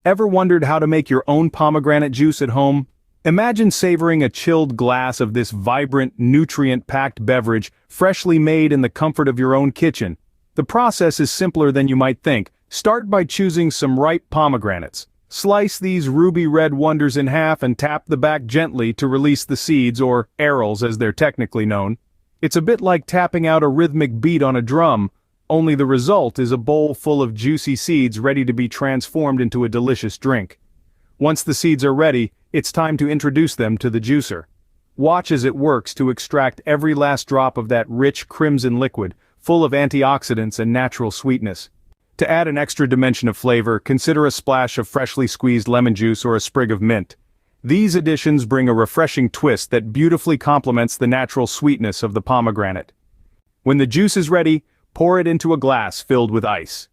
Ever wondered how to make your own pomegranate juice at home? Imagine savoring a chilled glass of this vibrant, nutrient-packed beverage, freshly made in the comfort of your own kitchen. The process is simpler than you might think. Start by choosing some ripe pomegranates. Slice these ruby red wonders in half and tap the back gently to release the seeds, or arils as they're technically known. It's a bit like tapping out a rhythmic beat on a drum, only the result is a bowl full of juicy seeds ready to be transformed into a delicious drink. Once the seeds are ready, it's time to introduce them to the juicer. Watch as it works to extract every last drop of that rich crimson liquid, full of antioxidants and natural sweetness. To add an extra dimension of flavor, consider a splash of freshly squeezed lemon juice or a sprig of mint. These additions bring a refreshing twist that beautifully complements the natural sweetness of the pomegranate. When the juice is ready, pour it into a glass filled with ice.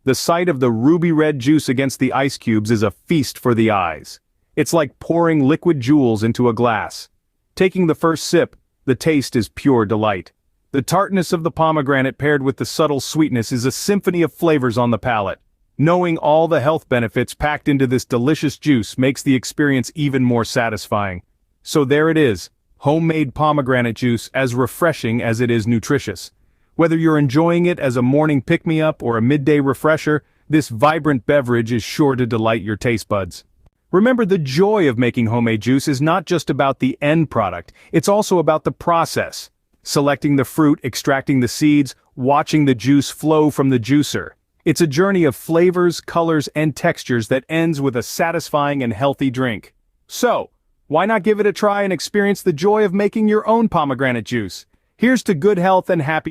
The sight of the ruby red juice against the ice cubes is a feast for the eyes. It's like pouring liquid jewels into a glass. Taking the first sip, the taste is pure delight. The tartness of the pomegranate paired with the subtle sweetness is a symphony of flavors on the palate. Knowing all the health benefits packed into this delicious juice makes the experience even more satisfying. So there it is, homemade pomegranate juice, as refreshing as it is nutritious. Whether you're enjoying it as a morning pick-me-up or a midday refresher, this vibrant beverage is sure to delight your taste buds. Remember, the joy of making homemade juice is not just about the end product, it's also about the process. Selecting the fruit, extracting the seeds, watching the juice flow from the juicer. It's a journey of flavors, colors, and textures that ends with a satisfying and healthy drink. So, why not give it a try and experience the joy of making your own pomegranate juice? Here's to good health and happy